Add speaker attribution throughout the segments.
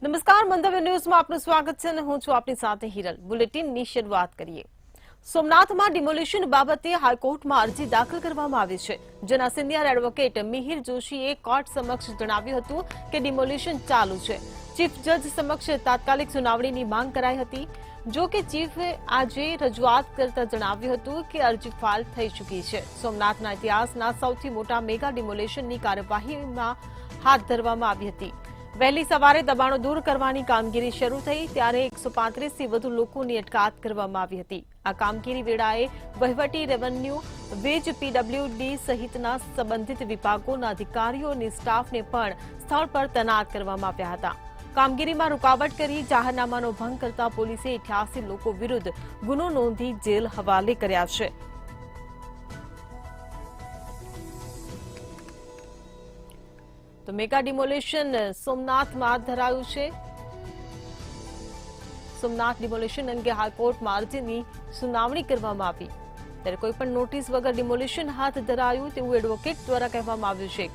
Speaker 1: નમસ્કાર, મંતવ્ય ન્યૂઝમાં આપનું સ્વાગત છે અને હું છું આપની સાથે હિરલ। બુલેટિનની શરૂઆત કરીએ। સોમનાથમાં ડિમોલિશન બાબતે હાઈકોર્ટમાં અરજી દાખલ કરવામાં આવી છે, જેના સિનિયર એડવોકેટ મિહિર જોશીએ કોર્ટ સમક્ષ જણાવ્યું હતું કે ડિમોલિશન ચાલુ છે। ચીફ જજ સમક્ષ તાત્કાલિક સુનાવણીની માંગ કરાઈ હતી। જો કે ચીફે આજે રજૂઆત કરતા જણાવ્યું હતું કે અરજી ફાઇલ થઈ ચૂકી છે। સોમનાથના ઇતિહાસના સૌથી મોટા મેગા ડિમોલિશનની કાર્યવાહીમાં હાથ ધરવામાં આવી હતી। વહેલી સવારે દબાણો દૂર કરવાની કામગીરી શરૂ થઈ ત્યારે 135 થી વધુ લોકોની અટકાયત કરવામાં આવી હતી। આ કામગીરી વેળાએ વહીવટી, રેવન્યુ, વીજ, પીડબ્લ્યુડી સહિતના સંબંધિત વિભાગોના અધિકારીઓ અને સ્ટાફને પણ સ્થળ પર તૈનાત કરવામાં આવ્યા હતા। કામગીરીમાં રૂકાવટ કરી જાહેરનામાનો ભંગ કરતા પોલીસે 88 લોકો વિરુદ્ધ ગુનો નોંધી જેલ હવાલે કર્યા છે। તો મેગા ડિમોલિશન સોમનાથમાં હાથ ધરાયું છે। સોમનાથ ડિમોલિશન અંગે હાઈકોર્ટમાં અરજીની સુનાવણી કરવામાં આવી ત્યારે કોઈપણ નોટિસ વગર ડિમોલિશન હાથ ધરાયું તેવું એડવોકેટ દ્વારા કહેવામાં આવ્યું છે।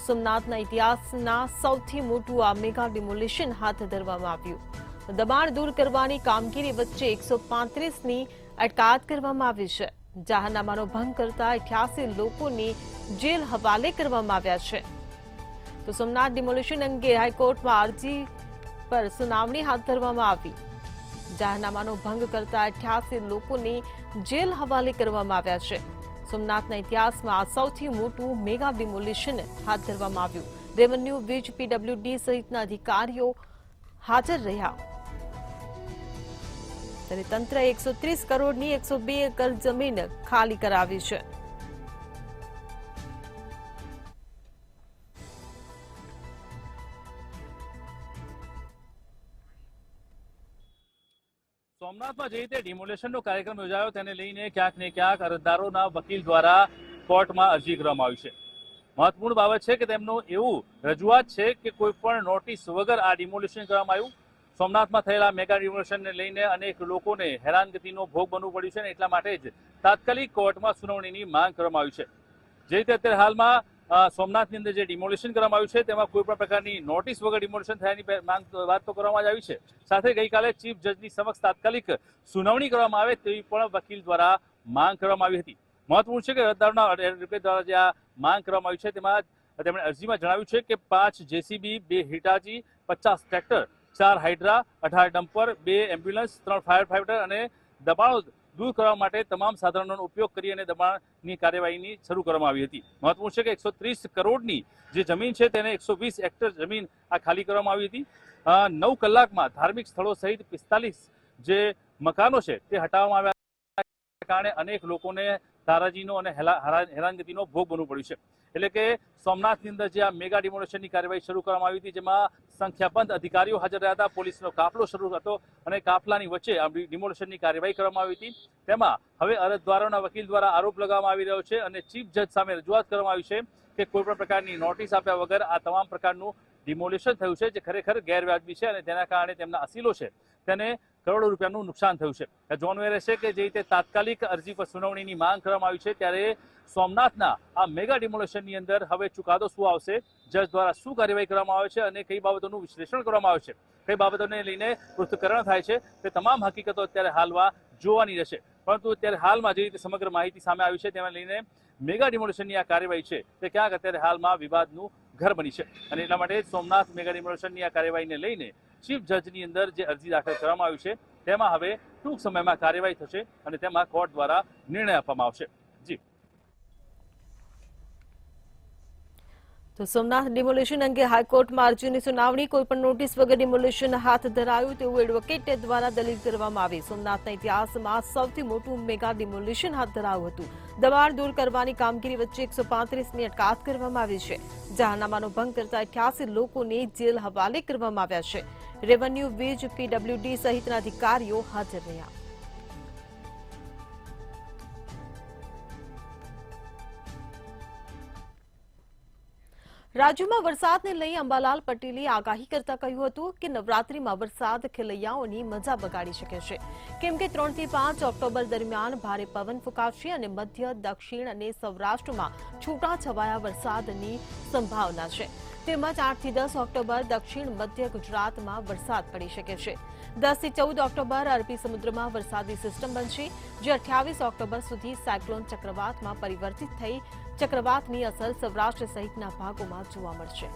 Speaker 1: સોમનાથના ઇતિહાસના સૌથી મોટું આ મેગા ડિમોલિશન હાથ ધરવામાં આવ્યું। દબાણ દૂર કરવાની કામગીરી વચ્ચે 135ની અટકાયત કરવામાં આવી છે। જાહેરનામાનો ભંગ કરતા 88 લોકોની જેલ હવાલે કરવામાં આવ્યા છે। તો સોમનાથ ડિમોલિશન અંગે હાઈકોર્ટમાં અરજી પર સુનાવણી હાથ ધરવામાં આવી। જાહેરનામાનો ભંગ કરતા 88 લોકોની જેલ હવાલે કરવામાં આવ્યા છે। સોમનાથના ઇતિહાસમાં આ સૌથી મોટું મેગા ડિમોલિશન હાથ ધરવામાં આવ્યું। રેવન્યુ, વીજ, પીડબ્લ્યુડી સહિતના અધિકારીઓ હાજર રહ્યા ત્યારે તંત્રએ 130 કરોડની 102 એકર જમીન ખાલી કરાવી છે।
Speaker 2: સોમનાથમાં જે રીતે ડિમોલેશનનો કાર્યક્રમ યોજાયો તેને લઈને ક્યાંક ને ક્યાંક અરજદારોના વકીલ દ્વારા કોર્ટમાં અરજી કરવામાં આવી છે। મહત્વપૂર્ણ બાબત છે કે તેમનું એવું રજૂઆત છે કે કોઈ પણ નોટિસ વગર આ ડિમોલેશન કરવામાં આવ્યું। સોમનાથમાં થયેલા મેગા ડિમોલેશનને લઈને અનેક લોકોને હેરાનગતિનો ભોગ બનવું પડ્યું છે અને એટલા માટે જ તાત્કાલિક કોર્ટમાં સુનાવણીની માંગ કરવામાં આવી છે। જે રીતે અત્યારે હાલમાં સોમનાથની અંદર જે ડિમોલિશન કરવામાં આવ્યું છે તેમાં કોઈ પણ પ્રકારની નોટિસ વગર ડિમોલિશન થયાની વાત તો કરવામાં જ આવી છે। સાથે ગઈકાલે ચીફ જજની સમક્ષ તાત્કાલિક સુનાવણી કરવામાં આવે તેવી પણ વકીલ દ્વારા માંગ કરવામાં આવી હતી। મહત્વપૂર્ણ છે કે અરજદારોના એડવોકેટ દ્વારા જે આ માંગ કરવામાં આવી છે તેમાં તેમણે અરજીમાં જણાવ્યું છે કે 5 JCB, 2 Hitachi, 50 tractor, 4 Hydra, 18 dumper, 2 ambulance, 3 fire fighter અને દબાણો દૂર કરવા માટે તમામ સાધનોનો ઉપયોગ કરી અને દબાણની કાર્યવાહીની શરૂ કરવામાં આવી હતી। મહત્વપૂર્ણ છે કે 130 કરોડની જે જમીન છે તેને 120 હેક્ટર જમીન આ ખાલી કરવામાં આવી હતી। 9 કલાકમાં ધાર્મિક સ્થળો સહિત 45 જે મકાનો છે તે હટાવવામાં આવ્યા કારણે અનેક લોકોને તારાજીનો અને હેરાનગતિનો ભોગ બનવું પડ્યું છે। એટલે કે સોમનાથની અંદર જે આ મેગા ડિમોલેશનની કાર્યવાહી શરૂ કરવામાં આવી હતી જેમાં સંખ્યાબંધ અધિકારીઓ હાજર રહ્યા હતા, પોલીસનો કાફલો શરૂ હતો અને કાફલાની વચ્ચે આ ડિમોલેશનની કાર્યવાહી કરવામાં આવી હતી। તેમાં હવે અરજદારોના વકીલ દ્વારા આરોપ લગાવવામાં આવી રહ્યો છે અને ચીફ જજ સામે રજૂઆત કરવામાં આવી છે કે કોઈ પણ પ્રકારની નોટિસ આપ્યા વગર આ તમામ પ્રકારનું ડિમોલિશન થયું છે જે ખરેખર ગેરવ્યાજબી છે અને તેના કારણે તેમના અસીલો છે તેને કરોડો રૂપિયાનું નુકસાન થયું છે। જોવાનું એ રહેશે કે જે રીતે તાત્કાલિક અરજી પર સુનાવણીની માંગ કરવામાં આવી છે ત્યારે સોમનાથના આ મેગા ડિમોલેશનની અંદર હવે ચુકાદો શું આવશે, જજ દ્વારા શું કાર્યવાહી કરવામાં આવે છે અને કઈ બાબતોનું વિશ્લેષણ કરવામાં આવે છે, કઈ બાબતોને લઈને પૃથ્થકરણ થાય છે તે તમામ હકીકતો અત્યારે હાલમાં જોવાની રહેશે। પરંતુ અત્યારે હાલમાં જે રીતે સમગ્ર માહિતી સામે આવી છે તેને લઈને મેગા ડિમોલેશનની આ કાર્યવાહી છે તે ક્યાંક અત્યારે હાલમાં વિવાદનું ઘર બની છે અને એટલા માટે સોમનાથ મેગા ડિમોલેશનની આ કાર્યવાહીને લઈને ચીફ જજની અંદર જે અરજી દાખલ કરવામાં આવી છે તેમાં હવે ટૂંક સમયમાં કાર્યવાહી થશે અને તેમાં કોર્ટ દ્વારા નિર્ણય આપવામાં આવશે। જી
Speaker 1: તો સોમનાથ ડિમોલિશન અંગે હાઈકોર્ટમાં અરજીની સુનાવણી, કોઈપણ નોટિસ વગર ડિમોલિશન હાથ ધરાયું તેવું એડવોકેટ દ્વારા દલીલ કરવામાં આવી। સોમનાથના ઇતિહાસમાં સૌથી મોટું મેગા ડિમોલિશન હાથ ધરાયું હતું। દબાણ દૂર કરવાની કામગીરી વચ્ચે 135ની અટકાયત કરવામાં આવી છે। જાહેરનામાનો ભંગ કરતા 88 લોકોને જેલ હવાલે કરવામાં આવ્યા છે। રેવન્યુ, વીજ, પીડબ્લ્યુડી સહિતના અધિકારીઓ હાજર રહ્યા। રાજ્યમાં વરસાદને લઈ અંબાલાલ પટેલે આગાહી કરતા કહ્યું હતું કે નવરાત્રીમાં વરસાદ ખેલૈયાઓની મજા બગાડી શકે છે, કેમ કે 3 થી 5 ઓક્ટોબર દરમિયાન ભારે પવન ફૂંકાશે અને મધ્ય, દક્ષિણ અને સૌરાષ્ટ્રમાં છૂટાછવાયા વરસાદની સંભાવના છે। તેમજ 8 થી 10 ઓક્ટોબર દક્ષિણ મધ્ય ગુજરાતમાં વરસાદ પડી શકે છે. 10 થી 14 ઓક્ટોબર અરબી સમુદ્રમાં વરસાદી સિસ્ટમ બનશે, જે 28 ઓક્ટોબર સુધી સાયક્લોન ચક્રવાતમાં પરિવર્તિત થઈ ચક્રવાતની અસર સૌરાષ્ટ્ર સહિતના ભાગોમાં જોવા મળશે.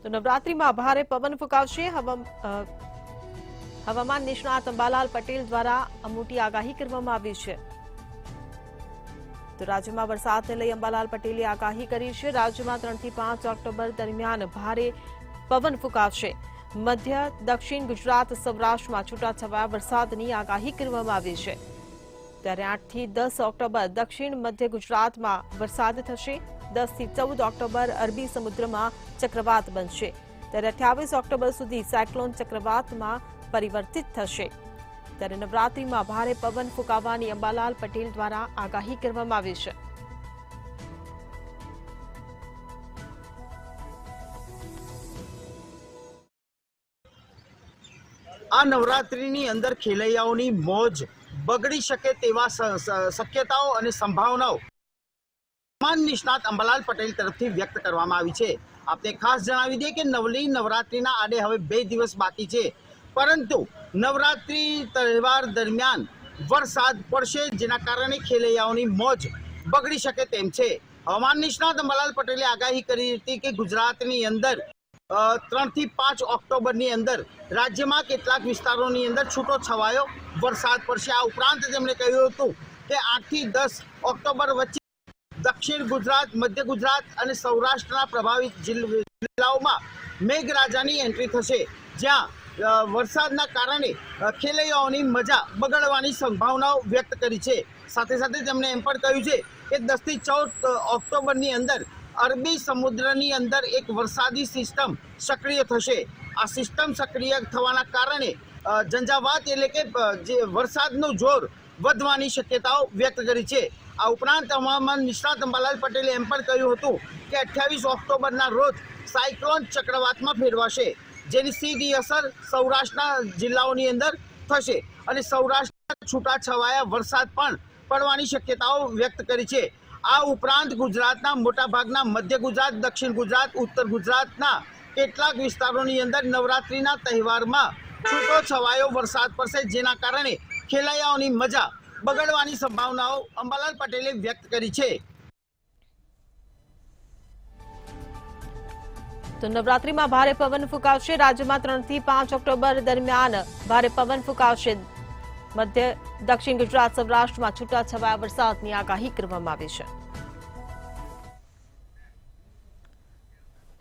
Speaker 1: તો નવરાત્રીમાં ભારે પવન ફૂંકાવશે. હવામાન નિષ્ણાત અંબાલાલ પટેલ દ્વારા મોટી આગાહી કરવામાં આવી છે. તો રાજ્યમાં વરસાદને લઈ અંબાલાલ પટેલે આગાહી કરી છે. રાજ્યમાં 3 થી 5 ઓક્ટોબર દરમિયાન ભારે પવન ફૂંકાવશે. મધ્ય દક્ષિણ ગુજરાત સૌરાષ્ટ્રમાં છૂટાછવાયા વરસાદની આગાહી કરવામાં આવી છે. ત્યારે 8 થી 10 ઓક્ટોબર દક્ષિણ મધ્ય ગુજરાતમાં વરસાદ થશે. 10 થી 14 ઓક્ટોબર અરબી સમુદ્રમાં ચક્રવાત બનશે. ત્યારે 28 ઓક્ટોબર સુધી સાયક્લોન ચક્રવાતમાં પરિવર્તિત થશે. ત્યારે નવરાત્રીમાં ભારે પવન ફૂંકાવવાની અંબાલાલ પટેલ દ્વારા આગાહી કરવામાં આવી છે.
Speaker 3: આ નવરાત્રીની અંદર ખેલૈયાઓની મોજ બગડી શકે તેવા શક્યતાઓ અને સંભાવનાઓ હવામાન નિષ્ણાત અંબાલાલ પટેલ તરફથી વ્યક્ત કરવામાં આવી છે. આપને ખાસ જણાવી દઈએ કે નવરાત્રીના આડે હવે 2 દિવસ બાકી છે, પરંતુ નવરાત્રી તહેવાર દરમિયાન વરસાદ પડશે, જેના કારણે ખેલૈયાઓની મોજ બગડી શકે તેમ છે. હવામાન નિષ્ણાત અંબાલાલ પટેલે આગાહી કરી હતી કે ગુજરાતની અંદર 3 થી 5 ઓક્ટોબરની અંદર રાજ્યમાં કેટલાક વિસ્તારોની અંદર છૂટો છવાયો વરસાદ પડશે. આ ઉપરાંત તેમણે કહ્યું હતું કે 8 થી 10 ઓક્ટોબર વચ્ચે દક્ષિણ ગુજરાત, મધ્ય ગુજરાત અને સૌરાષ્ટ્રના પ્રભાવિત જિલ્લાઓમાં મેઘરાજાની એન્ટ્રી થશે, જ્યાં વરસાદના કારણે ખેલૈયાઓની મજા બગડવાની સંભાવનાઓ વ્યક્ત કરી છે. સાથે સાથે તેમણે એમ પણ કહ્યું છે કે 10 થી 14 ઓક્ટોબરની અંદર અરબી સમુદ્રની અંદર એક વરસાદી સિસ્ટમ સક્રિય થશે. આ સિસ્ટમ સક્રિય થવાના કારણે ઝંઝાવાત એટલે કે જે વરસાદનું જોર વધવાની શક્યતાઓ વ્યક્ત કરી છે. આ ઉપરાંત હવામાન નિષ્ણાત અંબાલાલ પટેલે એમ પણ કહ્યું હતું કે 28 ઓક્ટોબરના રોજ સાયક્લોન ચક્રવાતમાં ફેરવાશે, જેની સીધી અસર સૌરાષ્ટ્રના જિલ્લાઓની અંદર થશે અને સૌરાષ્ટ્રમાં છૂટાછવાયા વરસાદ પણ પડવાની શક્યતાઓ વ્યક્ત કરી છે. આ ઉપરાંત ગુજરાતના મોટાભાગના મધ્ય ગુજરાત, દક્ષિણ ગુજરાત, ઉત્તર ગુજરાતના કેટલાક વિસ્તારોની અંદર નવરાત્રીના તહેવારમાં છૂટો છવાયો વરસાદ પડશે, જેના કારણે ખેલૈયાઓની મજા બગડવાની સંભાવનાઓ અંબાલાલ પટેલે વ્યક્ત કરી છે.
Speaker 1: તો નવરાત્રીમાં ભારે પવન ફૂંકાવશે. રાજ્યમાં 3 થી 5 ઓક્ટોબર દરમિયાન ભારે પવન ફૂંકાવશે. મધ્ય દક્ષિણ ગુજરાત સૌરાષ્ટ્રમાં છૂટાછવાયા વરસાદની આગાહી કરવામાં આવી છે.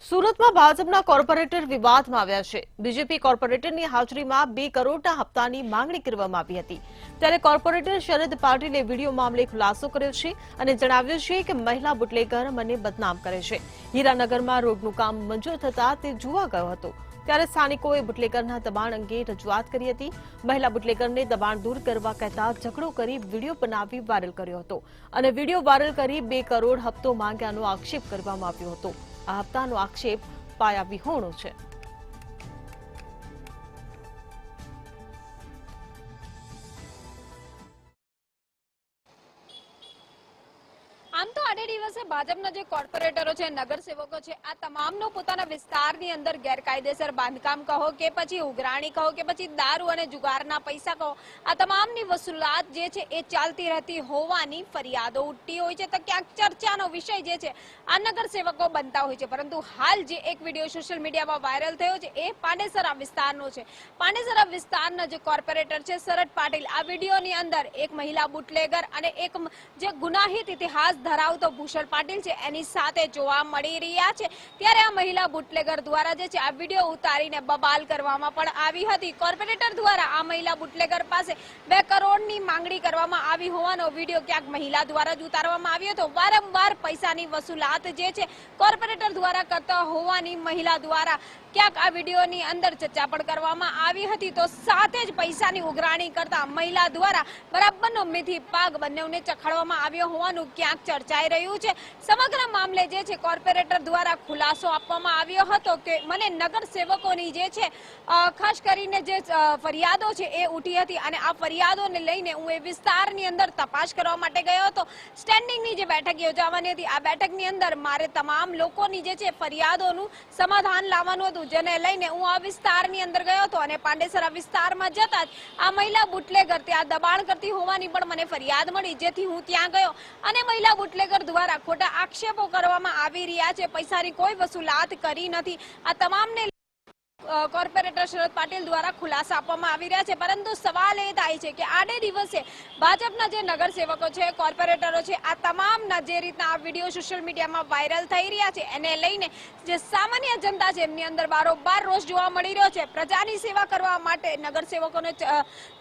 Speaker 1: સુરતમાં ભાજપના કોર્પોરેટર વિવાદમાં આવ્યા છે. બીજેપી કોર્પોરેટરની હાજરીમાં 2 કરોડના હપ્તાની માંગણી કરવામાં આવી હતી. ત્યારે કોર્પોરેટર શરદ પાટીલે વિડીયો મામલે ખુલાસો કર્યો છે અને જણાવ્યું છે કે મહિલા બુટલેગર મને બદનામ કરે છે. હીરાનગરમાં રોડનું કામ મંજૂર થતાં તે જોવા ગયો હતો, ત્યારે સ્થાનિકોએ બુટલેગરના દબાણ અંગે રજૂઆત કરી હતી. મહિલા બુટલેગરને દબાણ દૂર કરવા કહેતા ઝઘડો કરી વિડીયો બનાવી વાયરલ કર્યો હતો અને વિડીયો વાયરલ કરી 2 કરોડ હપ્તો માંગ્યાનો આક્ષેપ કરવામાં આવ્યો હતો. આ હપ્તાનો આક્ષેપ પાયા વિહોણો છે.
Speaker 4: આમ તો આડે દિવસે ભાજપના જે કોર્પોરેટરો છે, નગરસેવકો છે, આ તમામનો પોતાના વિસ્તારની અંદર ગેરકાયદેસર બાંધકામ કહો કે પછી ઉઘરાણી કહો કે પછી દારૂ અને જુગારના પૈસા કહો, આ તમામની વસૂલાત જે છે એ ચાલતી રહેતી હોવાની ફરિયાદો ઉઠતી હોય છે. તો ક્યાંક ચર્ચાનો વિષય જે છે આ નગરસેવકો બનતા હોય છે. પરંતુ હાલ જે એક વિડીયો સોશિયલ મીડિયામાં વાયરલ થયો છે એ પાંડેસરા વિસ્તારનો છે. પાંડેસરા વિસ્તારના જે કોર્પોરેટર છે શરદ પાટીલ, આ વિડીયોની અંદર એક મહિલા બુટલેગર અને એક જે ગુનાહિત ઇતિહાસ ધરાવતો ભૂષણ પાટીલ છે એની સાથે જોવા મળી રહ્યા છે. ત્યારે આ મહિલા બુટલેગર દ્વારા જે છે આ વિડીયો ઉતારીને બબાલ કરવામાં પણ આવી હતી. કોર્પોરેટર દ્વારા આ મહિલા બુટલેગર પાસે 2 કરોડની માંગણી કરવામાં આવી હોવાનો વિડીયો ક્યાંક મહિલા દ્વારા જ ઉતારવામાં આવ્યો હતો. વારંવાર પૈસાની વસૂલાત જે છે કોર્પોરેટર દ્વારા કરતા હોવાની મહિલા દ્વારા ક્યાંક આ વિડીયોની અંદર ચર્ચા પણ કરવામાં આવી હતી. તો સાથે જ પૈસાની ઉઘરાણી કરતા મહિલા દ્વારા બરાબરનો મિથી પાગ બંનેને ચખાડવામાં આવ્યો હોવાનું ક્યાંક ચર્ચા ચર્ચાઈ રહ્યું છે। સમગ્ર મામલે જે છે કોર્પોરેટર દ્વારા ખુલાસો આપવામાં આવ્યો હતો કે મને નગર સેવકોની જે છે ખાસ કરીને જે ફરિયાદો છે એ ઉઠી હતી અને આ ફરિયાદોને લઈને હું એ વિસ્તારની અંદર તપાસ કરવા માટે ગયો હતો। સ્ટેન્ડિંગની જે બેઠક યોજવાની હતી, આ બેઠકની અંદર મારે તમામ લોકોની જે છે ફરિયાદોનું સમાધાન લાવવાનું હતું, જેને લઈને હું આ વિસ્તારની અંદર ગયો હતો અને પાંડેસરા વિસ્તારમાં જતા જ આ મહિલા બુટલેગર ત્યાં દબાણ કરતી હોવાની પણ મને ફરિયાદ મળી, જેથી હું ત્યાં ગયો અને મહિલા બુટલેગર દ્વારા ખોટા આક્ષેપો કરવામાં આવી રહ્યા છે, પૈસાની કોઈ વસૂલાત કરી નથી। આ તમામને કોર્પોરેટર શરદ પાટીલ દ્વારા ખુલાસા આપવામાં આવી રહ્યા છે। પરંતુ સવાલ એ થાય છે કે આડે દિવસે ભાજપના જે નગરસેવકો છે, કોર્પોરેટરો છે, આ તમામના જે રીતના આ વિડીયો સોશિયલ મીડિયામાં વાયરલ થઈ રહ્યા છે એને લઈને જે સામાન્ય જનતા છે એમની અંદર બારોબાર રોષ જોવા મળી રહ્યો છે। પ્રજાની સેવા કરવા માટે નગરસેવકોને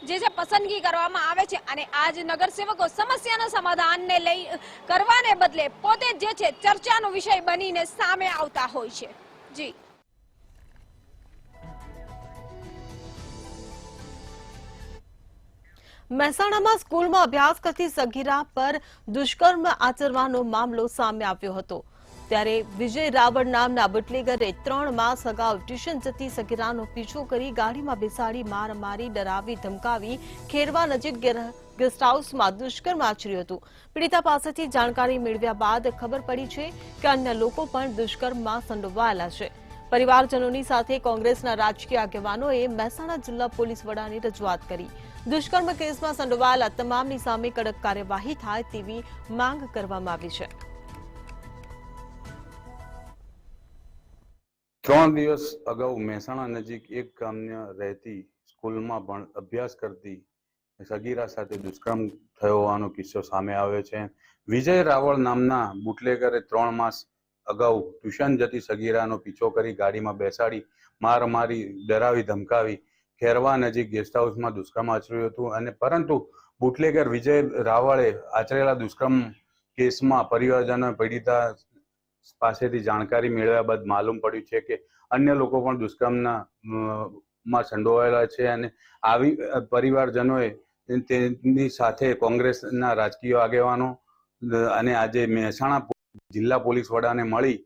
Speaker 4: જે છે પસંદગી કરવામાં આવે છે અને આ જ નગરસેવકો સમસ્યાના સમાધાનને લઈ કરવાને બદલે પોતે જે છે ચર્ચાનો વિષય બનીને સામે આવતા હોય છે। જી
Speaker 1: મહેસાણામાં સ્કૂલમાં અભ્યાસ કરતી સગીરા પર દુષ્કર્મ આચરવાનો મામલો સામે આવ્યો હતો, ત્યારે વિજય રાવળ નામના બુટલેગરે 3 માસ અગાઉ ટ્યુશન જતી સગીરાનો પીછો કરી ગાડીમાં બેસાડી માર મારી, ડરાવી, ધમકાવી ખેરવા નજીક ગેસ્ટ હાઉસમાં દુષ્કર્મ આચર્યું હતું। પીડિતા પાસેથી જાણકારી મેળવ્યા બાદ ખબર પડી છે કે અન્ય લોકો પણ દુષ્કર્મમાં સંડોવાયેલા છે। પરિવારજનોની સાથે કોંગ્રેસના રાજકીય આગેવાનોએ મહેસાણા જિલ્લા પોલીસ વડાની રજૂઆત કરી। દુષ્કર્મ કેસમાં સંડોવાયેલા તમામની સામે કડક કાર્યવાહી થાય તેવી માંગ કરવામાં આવી છે।
Speaker 5: 3 દિવસ અગાઉ મહેસાણા નજીક એક ગામના રહેતી સ્કૂલમાં અભ્યાસ કરતી સગીરા સાથે દુષ્કર્મ થયો હોવાનો કિસ્સો સામે આવ્યો છે। વિજય રાવળ નામના બુટલેગરે 3 માસ અગાઉ ટ્યુશન જતી સગીરાનો પીછો કરી ગાડીમાં બેસાડી માર મારી, ડરાવી, ધમકાવી ખેરવા નજીક ગેસ્ટ હાઉસમાં દુષ્કર્મ આચર્યું હતું અને પરંતુ બુટલેગર વિજય રાવળે આચરેલા દુષ્કર્મ કેસમાં પરિવારજનોએ પીડિતા પાસેથી જાણકારી મેળવ્યા બાદ માલુમ પડ્યું છે કે અન્ય લોકો પણ દુષ્કર્મના માં સંડોવાયેલા છે અને આવી પરિવારજનોએ તેની સાથે કોંગ્રેસના રાજકીય આગેવાનો અને આજે મહેસાણા જિલ્લા પોલીસ વડાને મળી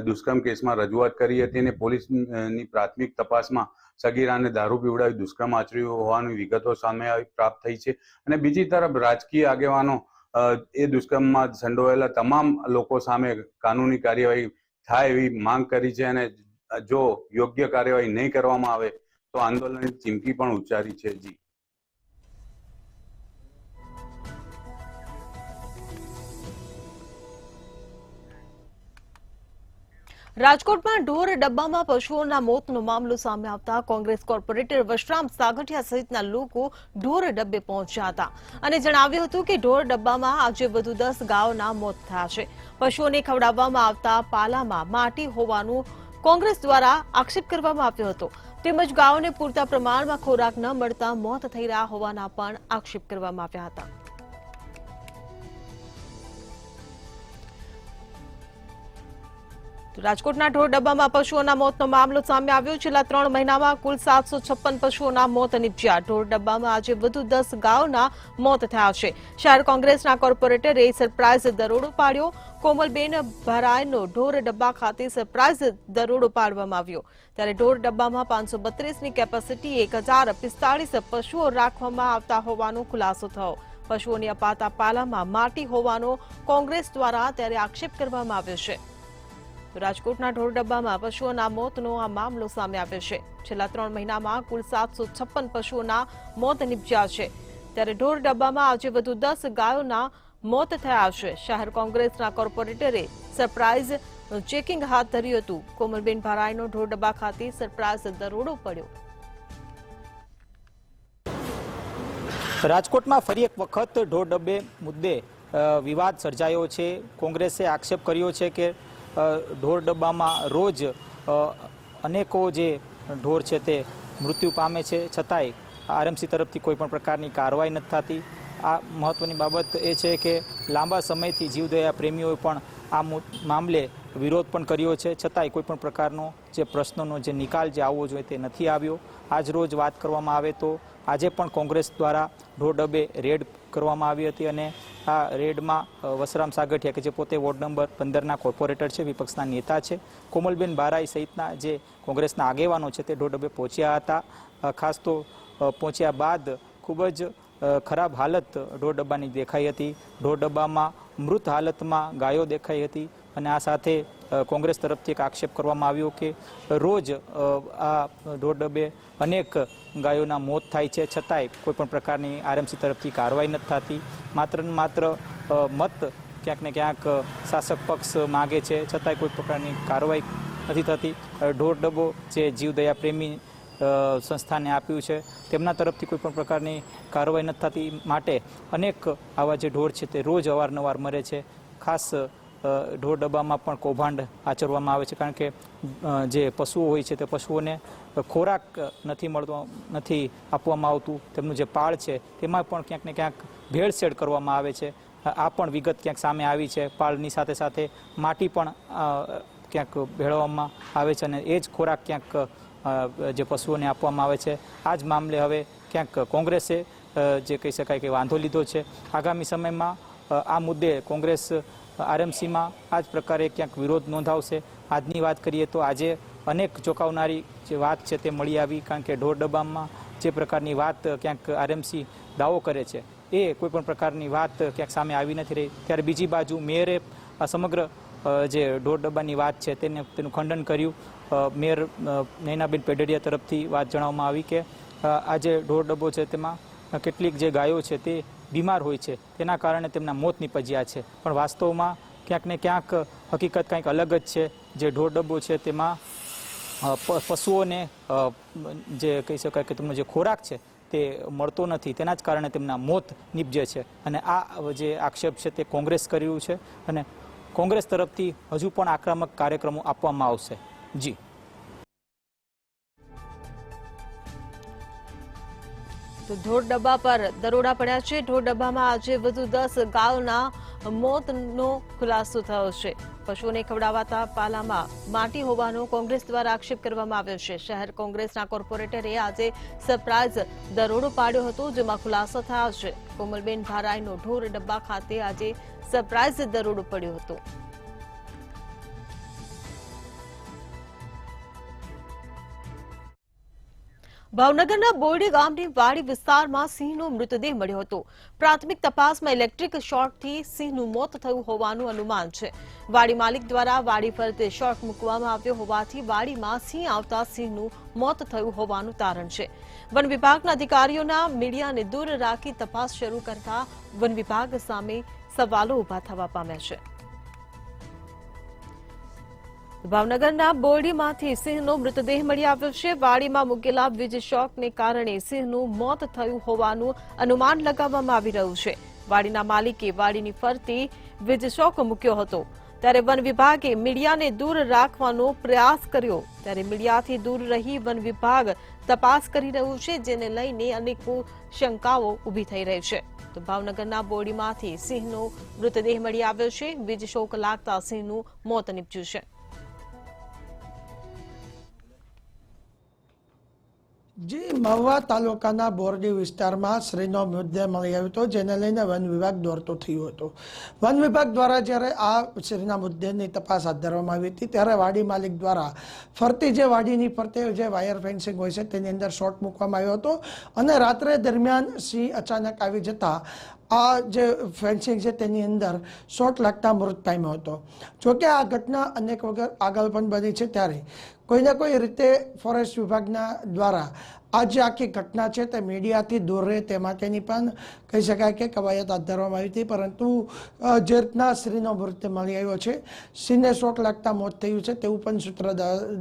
Speaker 5: દુષ્કર્મ કેસમાં રજૂઆત કરી હતી અને પોલીસની પ્રાથમિક તપાસમાં સગીરાને દારૂ પીવડાવી દુષ્કર્મ આચર્યું હોવાની વિગતો સામે પ્રાપ્ત થઈ છે અને બીજી તરફ રાજકીય આગેવાનો એ દુષ્કર્મમાં સંડોવાયેલા તમામ લોકો સામે કાનૂની કાર્યવાહી થાય એવી માંગ કરી છે અને જો યોગ્ય કાર્યવાહી નહીં કરવામાં આવે તો આંદોલનની ચીમકી પણ ઉચ્ચારી છે। જી
Speaker 1: રાજકોટમાં ઢોર ડબ્બામાં પશુઓના મોતનો મામલો સામે આવતા કોંગ્રેસ કોર્પોરેટર વશરામ સાગઠિયા સહિતના લોકો ઢોર ડબ્બે પહોંચ્યા હતા અને જણાવ્યું હતું કે ઢોર ડબ્બામાં આજે વધુ 10 ગાયોના મોત થયા છે। પશુઓને ખવડાવવામાં આવતા પાલામાં માટી હોવાનું કોંગ્રેસ દ્વારા આક્ષેપ કરવામાં આવ્યો હતો, તેમજ ગાયોને પૂરતા પ્રમાણમાં ખોરાક ન મળતા મોત થઈ રહ્યા હોવાના પણ આક્ષેપ કરવામાં આવ્યા હતા। રાજકોટના ઢોર ડબ્બામાં પશુઓના મોતનો મામલો સામે આવ્યો। છેલ્લા 3 મહિનામાં કુલ 756 પશુઓના મોત નીપજ્યા। ઢોર ડબ્બામાં આજે વધુ 10 ગાયોના મોત થયા છે। શહેર કોંગ્રેસના કોર્પોરેટરે સરપ્રાઇઝ દરોડો પાડ્યો। કોમલબેન ભરાયનો ઢોર ડબ્બા ખાતે સરપ્રાઇઝ દરોડો પાડવામાં આવ્યો, ત્યારે ઢોર ડબ્બામાં 532ની કેપેસિટી 1045 પશુઓ રાખવામાં આવતા હોવાનો ખુલાસો થયો। પશુઓની અપાતા પાલામાં માટી હોવાનો કોંગ્રેસ દ્વારા ત્યારે આક્ષેપ કરવામાં આવ્યો છે। રાજકોટના ઢોર ડબ્બામાં પશુઓના મોતનો આ મામલો સામે આવ્યો છે। છેલ્લા 3 મહિનામાં કુલ 756 પશુઓના મોત નીપજ્યા છે, ત્યારે ઢોર ડબ્બામાં આજે વધુ 10 ગાયોના મોત થયા છે। શહેર કોંગ્રેસના કોર્પોરેટરે સરપ્રાઇઝ ચેકિંગ હાથ ધર્યું હતું। કોમલબેન ભરાઈનો ઢોર ડબ્બા ખાતે સરપ્રાઇઝ દરોડો પડ્યો।
Speaker 6: રાજકોટમાં ફરી એક વખત ઢોર ડબ્બે મુદ્દે વિવાદ સર્જાયો છે। કોંગ્રેસે આક્ષેપ કર્યો છે કે ઢોર ડબ્બામાં રોજ અનેકો જે ઢોર છે તે મૃત્યુ પામે છે, છતાંય આરએમસી તરફથી કોઈ પણ પ્રકારની કાર્યવાહી નથી થતી। આ મહત્વની બાબત એ છે કે લાંબા સમયથી જીવદયા પ્રેમીઓએ પણ આ મામલે વિરોધ પણ કર્યો છે, છતાંય કોઈ પણ પ્રકારનો જે પ્રશ્નનો જે નિકાલ જે આવવો જોઈએ તે નથી આવ્યો। આજ રોજ વાત કરવામાં આવે તો આજે પણ કોંગ્રેસ દ્વારા ઢોર ડબ્બે રેડ કરવામાં આવી હતી અને આ રેડમાં વસરામ સાગઠિયા કે જે પોતે વોર્ડ નંબર 15ના કોર્પોરેટર છે, વિપક્ષના નેતા છે, કોમલબેન બારાઈ સહિતના જે કોંગ્રેસના આગેવાનો છે તે ઢોર ડબ્બે પહોંચ્યા હતા. ખાસ તો પહોંચ્યા બાદ ખૂબ જ ખરાબ હાલત ઢોર ડબ્બાની દેખાઈ હતી. ઢોર ડબ્બામાં મૃત હાલતમાં ગાયો દેખાઈ હતી અને આ સાથે કોંગ્રેસ તરફથી એક આક્ષેપ કરવામાં આવ્યો કે રોજ આ ઢોર ડબ્બે અનેક ગાયોના મોત થાય છે, છતાંય કોઈપણ પ્રકારની આરએમસી તરફથી કાર્યવાહી નથી થતી. માત્ર ને માત્ર મત ક્યાંક ને ક્યાંક શાસક પક્ષ માગે છે, છતાંય કોઈ પ્રકારની કાર્યવાહી નથી થતી. ઢોર ડબ્બો જે જીવદયા પ્રેમી સંસ્થાને આપ્યું છે તેમના તરફથી કોઈ પણ પ્રકારની કાર્યવાહી નથી થતી. માટે અનેક આવા જે ઢોર છે તે રોજ અવારનવાર મરે છે. ખાસ ઢોર ડબ્બામાં પણ કૌભાંડ આચરવામાં આવે છે, કારણ કે જે પશુઓ હોય છે તે પશુઓને ખોરાક નથી આપવામાં આવતું. તેમનું જે પાળ છે તેમાં પણ ક્યાંક ને ક્યાંક ભેળસેળ કરવામાં આવે છે. આ પણ વિગત ક્યાંક સામે આવી છે. પાળની સાથે સાથે માટી પણ ક્યાંક ભેળવવામાં આવે છે અને એ જ ખોરાક ક્યાંક જે પશુઓને આપવામાં આવે છે. આ જ મામલે હવે ક્યાંક કોંગ્રેસે જે કહી શકાય કે વાંધો લીધો છે. આગામી સમયમાં આ મુદ્દે કોંગ્રેસ આરએમસીમાં આ જ પ્રકારે ક્યાંક વિરોધ નોંધાવશે. આજની વાત કરીએ તો આજે અનેક ચોંકાવનારી જે વાત છે તે મળી આવી, કારણ કે ઢોર ડબ્બામાં જે પ્રકારની વાત ક્યાંક આરએમસી દાવો કરે છે એ કોઈ પણ પ્રકારની વાત ક્યાંક સામે આવી નથી રહી. ત્યારે બીજી બાજુ મેયરે આ સમગ્ર જે ઢોર ડબ્બાની વાત છે તેનું ખંડન કર્યું. મેયર નયનાબેન પેડડિયા તરફથી વાત જણાવવામાં આવી કે આ જે ઢોર ડબ્બો છે તેમાં કેટલીક જે ગાયો છે તે બીમાર હોય છે, તેના કારણે તેમના મોત નીપજ્યા છે. પણ વાસ્તવમાં ક્યાંક ને ક્યાંક હકીકત કંઈક અલગ જ છે. જે ઢોર ડબ્બો છે તેમાં પશુઓને જે કહી શકાય કે તેમનો જે ખોરાક છે તે મળતો નથી, તેના જ કારણે તેમના મોત નીપજે છે. અને આ જે આક્ષેપ છે તે કોંગ્રેસ કર્યું છે અને કોંગ્રેસ તરફથી હજુ પણ આક્રમક કાર્યક્રમો આપવામાં આવશે. જી
Speaker 1: તો ઢોર ડબ્બા પર દરોડા પડ્યા છે. ઢોર ડબ્બામાં આજે વધુ 10 ગાયોના મોતનો ખુલાસો થયો છે. પશુઓને ખવડાવાતા પાલામાં માટી હોવાનો કોંગ્રેસ દ્વારા આક્ષેપ કરવામાં આવ્યો છે. શહેર કોંગ્રેસના કોર્પોરેટરે આજે સરપ્રાઇઝ દરોડો પાડ્યો હતો, જેમાં ખુલાસો થયો છે. કોમલબેન ભારાઈનો ઢોર ડબ્બા ખાતે આજે સરપ્રાઇઝ દરોડો પડ્યો હતો. ભાવનગરના બોરડી ગામની વાડી વિસ્તારમાં સિંહનો મૃતદેહ મળ્યો હતો. પ્રાથમિક તપાસમાં ઇલેક્ટ્રિક શોર્ટથી સિંહનું મોત થયું હોવાનું અનુમાન છે. વાડી માલિક દ્વારા વાડી ફરતે શોર્ટ મૂકવામાં આવ્યો હોવાથી વાડીમાં સિંહ આવતા સિંહનું મોત થયું હોવાનું તારણ છે. વન વિભાગના અધિકારીઓના મીડિયાને દૂર રાખી તપાસ શરૂ કરતા વન વિભાગ સામે સવાલો ઉભા થવા પામ્યા છે. ભાવનગરના બોરડીમાંથી સિંહનો મૃતદેહ મળી આવ્યો છે. વાડીમાં મૂકેલા વીજ શોકને કારણે સિંહનું મોત થયું હોવાનું અનુમાન લગાવવામાં આવી રહ્યું છે. વાડીના માલિકે વાડીની ફરતે વીજ શોક મૂક્યો હતો, ત્યારે વન વિભાગે મીડિયાને દૂર રાખવાનો પ્રયાસ કર્યો. ત્યારે મીડિયાથી દૂર રહી વન વિભાગ તપાસ કરી રહ્યું છે, જેને લઈને અનેકો શંકાઓ ઊભી થઈ રહી છે. તો ભાવનગરના બોરડીમાંથી સિંહનો મૃતદેહ મળી આવ્યો છે. વીજ શોક લાગતા સિંહનું મોત નીપજ્યું છે.
Speaker 7: જી મહુવા તાલુકાના બોરડી વિસ્તારમાં શ્રીનો મૃતદેહ મળી આવ્યો હતો, જેને લઈને વન વિભાગ દોડતો થયો હતો. વન વિભાગ દ્વારા જ્યારે આ શ્રીના મૃતદેહની તપાસ હાથ ધરવામાં આવી હતી, ત્યારે વાડી માલિક દ્વારા ફરતી જે વાડીની ફરતે જે વાયર ફેન્સિંગ હોય છે તેની અંદર શોર્ટ મૂકવામાં આવ્યો હતો અને રાત્રે દરમિયાન સિંહ અચાનક આવી જતા આ જે ફેન્સિંગ છે તેની અંદર શોર્ટ લાગતા મૃત પામ્યો હતો. જોકે આ ઘટના અનેક વખત આગળ પણ બની છે, ત્યારે કોઈને કોઈ રીતે ફોરેસ્ટ વિભાગના દ્વારા આ જે આખી ઘટના છે તે મીડિયાથી દૂર રહે તે માટેની પણ કહી શકાય કે કવાયત હાથ ધરવામાં આવી હતી. પરંતુ જે રીતના સિંહનો મૃતદેહ મળી આવ્યો છે, સિંહને શોટ લાગતા મોત થયું છે તેવું પણ સૂત્ર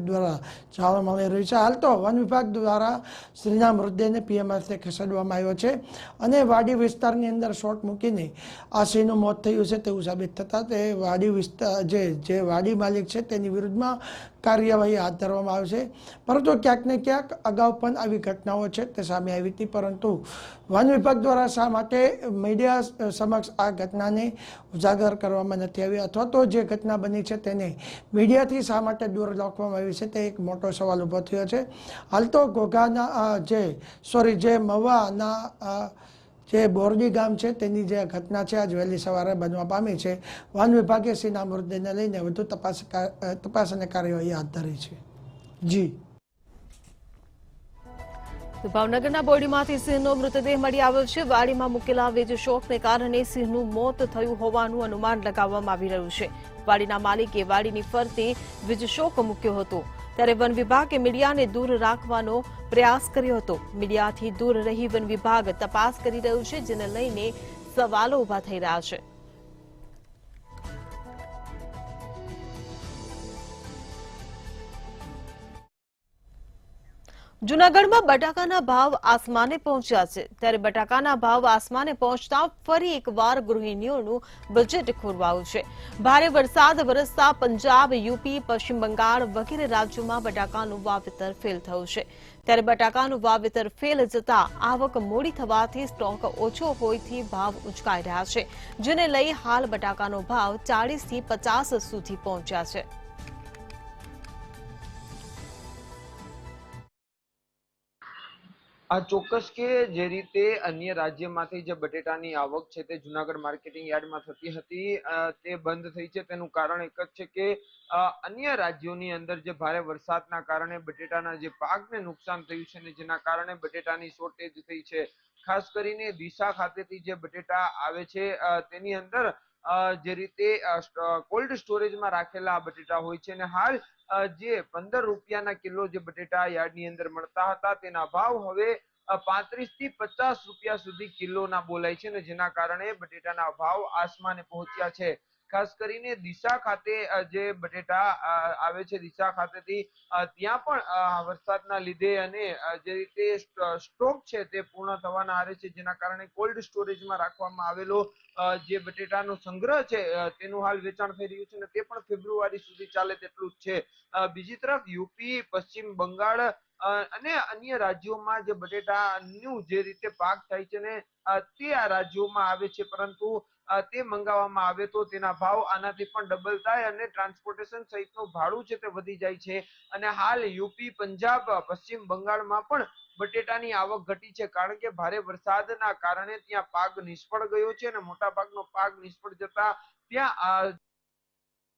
Speaker 7: દ્વારા જાણવા મળી રહ્યું છે. હાલ તો વન વિભાગ દ્વારા સિંહના મૃતદેહને પીએમઆરથી ખસેડવામાં આવ્યો છે અને વાડી વિસ્તારની અંદર શોટ મૂકીને આ સિંહનું મોત થયું છે તેવું સાબિત થતાં તે વાડી વિસ્તાર જે વાડી માલિક છે તેની વિરુદ્ધમાં કાર્યવાહી હાથ ધરવામાં આવશે. પરંતુ ક્યાંક ને ક્યાંક અગાઉ પણ આવી ઘટનાઓ છે તે સામે આવી હતી, પરંતુ વન વિભાગ દ્વારા શા માટે મીડિયા સમક્ષ આ ઘટનાને ઉજાગર કરવામાં નથી આવી, અથવા તો જે ઘટના બની છે તેને મીડિયાથી શા માટે દૂર રાખવામાં આવી છે તે એક મોટો સવાલ ઊભો થયો છે. હાલ તો ઘોઘાના જે મહુવાના જે બોરડી ગામ છે તેની જે ઘટના છે આજ વહેલી સવારે બનવા પામી છે. વન વિભાગે સિંહના મૃતદેહને લઈને વધુ તપાસ અને કાર્યવાહી હાથ ધરી છે. જી.
Speaker 1: તો ભાવનગરના બોરડીમાંથી સિંહનો મૃતદેહ મળી આવ્યો છે. વાડીમાં મૂકેલા વીજ શોકને કારણે સિંહનું મોત થયું હોવાનું અનુમાન લગાવવામાં આવી રહ્યું છે. વાડીના માલિકે વાડીની ફરતે વીજ શોક મૂક્યો હતો, ત્યારે વન વિભાગે મીડિયાને દૂર રાખવાનો પ્રયાસ કર્યો હતો. મીડિયાથી દૂર રહી વન વિભાગ તપાસ કરી રહ્યું છે, જેને લઈને સવાલો ઉભા થઈ રહ્યા છે. જૂનાગઢમાં બટાકાના ભાવ આસમાને પહોંચ્યા છે, ત્યારે બટાકાના ભાવ આસમાને પહોંચતા ફરી એકવાર ગૃહિણીઓનું બજેટ ખોરવાયું છે. ભારે વરસાદ વરસતા પંજાબ, યુપી, પશ્ચિમ બંગાળ વગેરે રાજ્યોમાં બટાકાનું વાવેતર ફેલ થયું છે. ત્યારે બટાકાનું વાવેતર ફેલ જતા આવક મોડી થવાથી સ્ટોક ઓછો હોવાથી ભાવ ઉંચકાઈ રહ્યા છે, જેને લઈ હાલ બટાકાનો ભાવ 40 થી 50 સુધી પહોંચ્યા છે.
Speaker 8: આ ચોક્કસ કે જે રીતે અન્ય રાજ્યમાંથી જે બટેટાની આવક છે તે જુનાગઢ માર્કેટિંગ યાર્ડમાં થતી હતી તે બંધ થઈ છે. તેનું કારણ એક જ છે કે અન્ય રાજ્યોની અંદર જે ભારે વરસાદના કારણે બટેટાના જે પાકને નુકસાન થયું છે ને જેના કારણે બટેટાની શોર્ટેજ થઈ છે. ખાસ કરીને ડીસા ખાતેથી જે બટેટા આવે છે તેની અંદર જે રીતે કોલ્ડ સ્ટોરેજમાં રાખેલા બટેટા હોય છે અને હાલ જે 15 રૂપિયાના કિલો જે બટેટા યાર્ડની અંદર મળતા હતા તેના ભાવ હવે 35 થી 50 રૂપિયા સુધી કિલોના બોલાય છે ને જેના કારણે બટેટાના ભાવ આસમાને પહોંચ્યા છે. ખાસ કરીને ડીસા ખાતે જે બટેટા આવે છે ડીસા ખાતેથી ત્યાં પણ વરસાદના લીધે અને જે રીતે સ્ટોક છે તે પૂર્ણ થવાના આરે છે, જેના કારણે કોલ્ડ સ્ટોરેજમાં રાખવામાં આવેલો જે બટેટાનો સંગ્રહ છે તેનું હાલ વેચાણ થઈ રહ્યું છે અને તે પણ ફેબ્રુઆરી સુધી ચાલે તેટલું જ છે. બીજી તરફ યુપી, પશ્ચિમ બંગાળ અને અન્ય રાજ્યોમાં જે બટેટાનું જે રીતે પાક થાય છે ને તે આ રાજ્યોમાં આવે છે, પરંતુ તે મંગાવવામાં આવે તો તેના ભાવ આનાથી પણ ડબલ થાય અને ટ્રાન્સપોર્ટેશન સહિતનું ભાડું છે તે વધી જાય છે. અને હાલ યુપી, પંજાબ, પશ્ચિમ બંગાળમાં પણ બટેટાની આવક ઘટી છે, કારણ કે ભારે વરસાદના કારણે ત્યાં પાક નિષ્ફળ ગયો છે અને મોટા ભાગનો પાક નિષ્ફળ જતા ત્યાં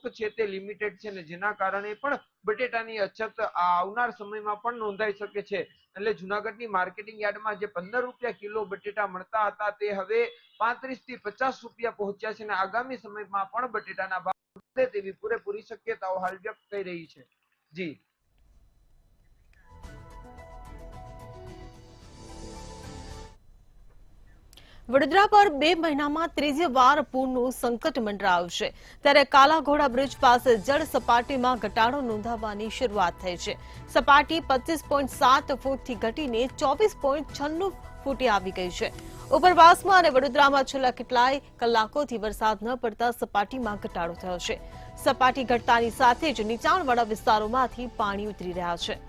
Speaker 8: છે તે લિમિટેડ છે ને જેના કારણે પણ બટેટાની અછત આવનાર સમયમાં પણ નોંધાઈ શકે છે. એટલે જુનાગઢની માર્કેટિંગ યાર્ડમાં જે 15 રૂપિયા કિલો બટેટા મળતા હતા તે હવે 35 થી 50 રૂપિયા પહોંચ્યા છે અને આગામી સમયમાં પણ બટેટાના ભાવ વધે તેવી પૂરેપૂરી શક્યતાઓ હાલ વ્યક્ત થઈ રહી છે. જી.
Speaker 1: વડોદરા પર 2 મહિનામાં ત્રીજી વાર પૂરનું સંકટ મંડરાયું છે, ત્યારે કાલાઘોડા બ્રિજ પાસે જળ સપાટીમાં ઘટાડો નોંધાવવાની શરૂઆત થઈ છે. સપાટી 25.7 ફૂટથી ઘટીને 24.96 ફૂટે આવી ગઈ છે. ઉપરવાસમાં અને વડોદરામાં છેલ્લા કેટલાય કલાકોથી વરસાદ ન પડતા સપાટીમાં ઘટાડો થયો છે. સપાટી ઘટતાની સાથે જ નીચાણવાળા વિસ્તારોમાંથી પાણી ઉતરી રહ્યા છે.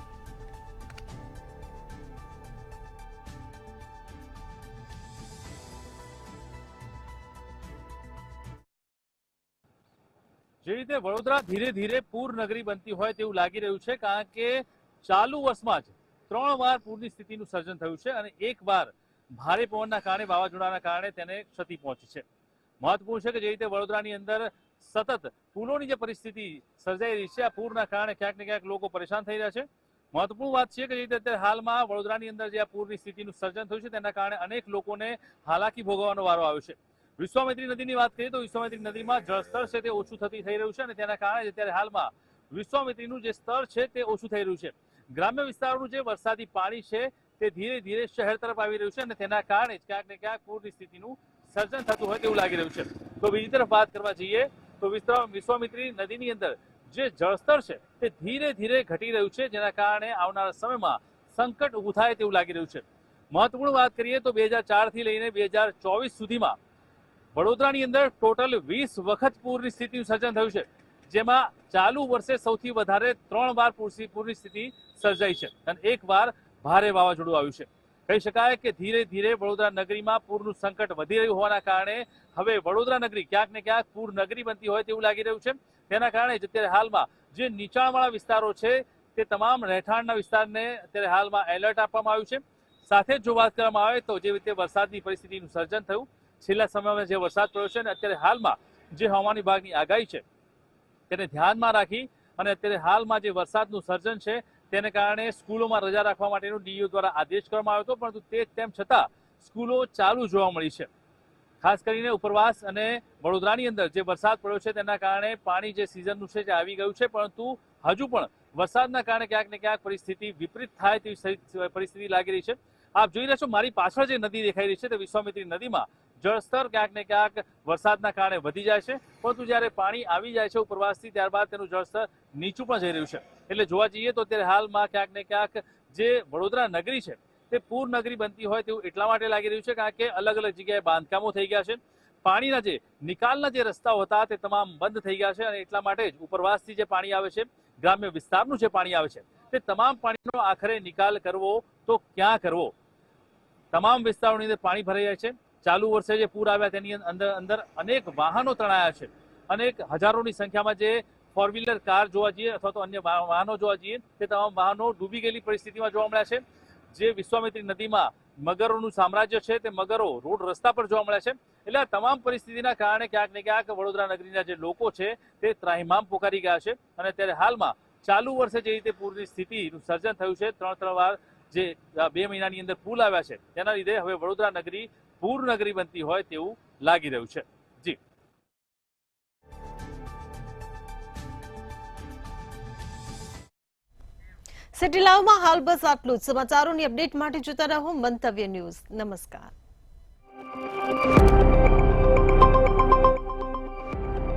Speaker 2: જે રીતે વડોદરા ધીરે ધીરે પૂર નગરી બનતી હોય તેવું લાગી રહ્યું છે, કારણ કે ચાલુ વર્ષમાં જ 3 વાર પૂરની સ્થિતિનું સર્જન થયું છે અને એક વાર ભારે પવનના કારણે, વાવાઝોડાના કારણે તેને ક્ષતિ પહોંચી છે. મહત્વપૂર્ણ છે કે જે રીતે વડોદરાની અંદર સતત પુલોની જે પરિસ્થિતિ સર્જાઈ રહી છે, આ પૂરના કારણે ક્યાંક ને ક્યાંક લોકો પરેશાન થઈ રહ્યા છે. મહત્વપૂર્ણ વાત છે કે જે રીતે અત્યારે હાલમાં વડોદરાની અંદર જે આ પૂરની સ્થિતિનું સર્જન થયું છે તેના કારણે અનેક લોકોને હાલાકી ભોગવવાનો વારો આવ્યો છે. વિશ્વામિત્રી નદીની વાત કરીએ તો વિશ્વામિત્રી નદીમાં જળસ્તર છે તે ઓછું થઈ રહ્યું છે અને તેના કારણે અત્યારે હાલમાં વિશ્વામિત્રીનું જે સ્તર છે તે ઓછું થઈ રહ્યું છે. ગ્રામ્ય વિસ્તારોનું જે વરસાદી પાણી છે તે ધીરે ધીરે શહેર તરફ આવી રહ્યું છે અને તેના કારણે જ ક્યાંક ને ક્યાંક પૂરની સ્થિતિનું સર્જન થતું હોય તેવું લાગી રહ્યું છે. તો બીજી તરફ વાત કરવા જઈએ તો વિશ્વામિત્રી નદીની અંદર જે જળસ્તર છે તે ધીરે ધીરે ઘટી રહ્યું છે, જેના કારણે આવનારા સમયમાં સંકટ ઊભું થાય તેવું લાગી રહ્યું છે. મહત્વપૂર્ણ વાત કરીએ તો 2004 થી લઈને 2024 સુધીમાં વડોદરાની અંદર ટોટલ 20 વખત પૂરની સ્થિતિનું સર્જન થયું છે, જેમાં ચાલુ વર્ષે સૌથી વધારે 3 વાર પૂરની સ્થિતિ સર્જાઈ છે અને 1 વાર ભારે વાવાઝોડું આવ્યું છે. કહી શકાય કે ધીરે ધીરે વડોદરા નગરીમાં પૂરનું સંકટ વધી રહ્યું હોવાના કારણે હવે વડોદરા નગરી ક્યાંક ને ક્યાંક પૂર નગરી બનતી હોય તેવું લાગી રહ્યું છે. તેના કારણે જ અત્યારે હાલમાં જે નીચાણવાળા વિસ્તારો છે તે તમામ રહેઠાણના વિસ્તારને અત્યારે હાલમાં એલર્ટ આપવામાં આવ્યું છે. સાથે જ જો વાત કરવામાં આવે તો જે રીતે વરસાદની પરિસ્થિતિનું સર્જન થયું, છેલ્લા સમયમાં જે વરસાદ પડ્યો છે અને અત્યારે હાલમાં જે હવામાન વિભાગની આગાહી છે તેને ધ્યાનમાં રાખી અને અત્યારે હાલમાં જે વરસાદનું સર્જન છે તેને કારણે સ્કૂલોમાં રજા રાખવા માટેનો ડીઈઓ દ્વારા આદેશ કરવામાં આવ્યો હતો, પરંતુ તેમ છતાં સ્કૂલો ચાલુ જોવા મળી છે। ખાસ કરીને ઉપરવાસ અને વડોદરાની અંદર જે વરસાદ પડ્યો છે તેના કારણે પાણી જે સિઝનનું છે તે આવી ગયું છે, પરંતુ હજુ પણ વરસાદના કારણે ક્યાંક ને ક્યાંક પરિસ્થિતિ વિપરીત થાય તેવી પરિસ્થિતિ લાગી રહી છે। આપ જોઈ રહ્યા છો મારી પાછળ જે નદી દેખાઈ રહી છે તે વિશ્વામિત્રી નદીમાં જળસ્તર ક્યાંક ને ક્યાંક વરસાદના કારણે વધી જાય છે, પરંતુ જ્યારે પાણી આવી જાય છે ઉપરવાસથી ત્યારબાદ તેનું જળસ્તર નીચું પણ જઈ રહ્યું છે। એટલે જોવા જઈએ તો અત્યારે હાલમાં ક્યાંક ને ક્યાંક જે વડોદરા નગરી છે તે પૂર નગરી બનતી હોય તેવું એટલા માટે લાગી રહ્યું છે કારણ કે અલગ અલગ જગ્યાએ બાંધકામો થઈ ગયા છે, પાણીના જે નિકાલના જે રસ્તાઓ હતા તે તમામ બંધ થઈ ગયા છે અને એટલા માટે જ ઉપરવાસથી જે પાણી આવે છે, ગ્રામ્ય વિસ્તારનું જે પાણી આવે છે તે તમામ પાણીનો આખરે નિકાલ કરવો તો ક્યાં કરવો? તમામ વિસ્તારોની અંદર પાણી ભરાઈ જાય છે। ચાલુ વર્ષે જે પૂર આવ્યા તેની અંદર અનેક વાહનો તણાયા છે, અનેક હજારોની સંખ્યામાં જે ફોર વ્હીલર કાર જોવા જઈએ અથવા તો અન્ય વાહનો જોવા જઈએ તે તમામ વાહનો ડૂબી ગયેલી પરિસ્થિતિમાં જોવા મળ્યા છે। જે વિશ્વામિત્રી નદીમાં મગરોનું સામ્રાજ્ય છે તે મગરો રોડ રસ્તા પર જોવા મળ્યા છે। એટલે આ તમામ પરિસ્થિતિના કારણે ક્યાંક ને ક્યાંક વડોદરા નગરીના જે લોકો છે તે ત્રાહિમામ પોકારી ગયા છે અને અત્યારે હાલમાં ચાલુ વર્ષે જે રીતે પૂરની સ્થિતિનું સર્જન થયું છે, ત્રણ વાર જે 2 મહિનાની અંદર પુલ આવ્યા છે તેના લીધે હવે વડોદરા નગરી પૂર નગરી બનતી હોય તેવું લાગી રહ્યું છે। જી
Speaker 1: સિટી લાઈવમાં હાલ બસ આટલું જ। સમાચારોની અપડેટ માટે જોતા રહો મંતવ્ય ન્યૂઝ। નમસ્કાર।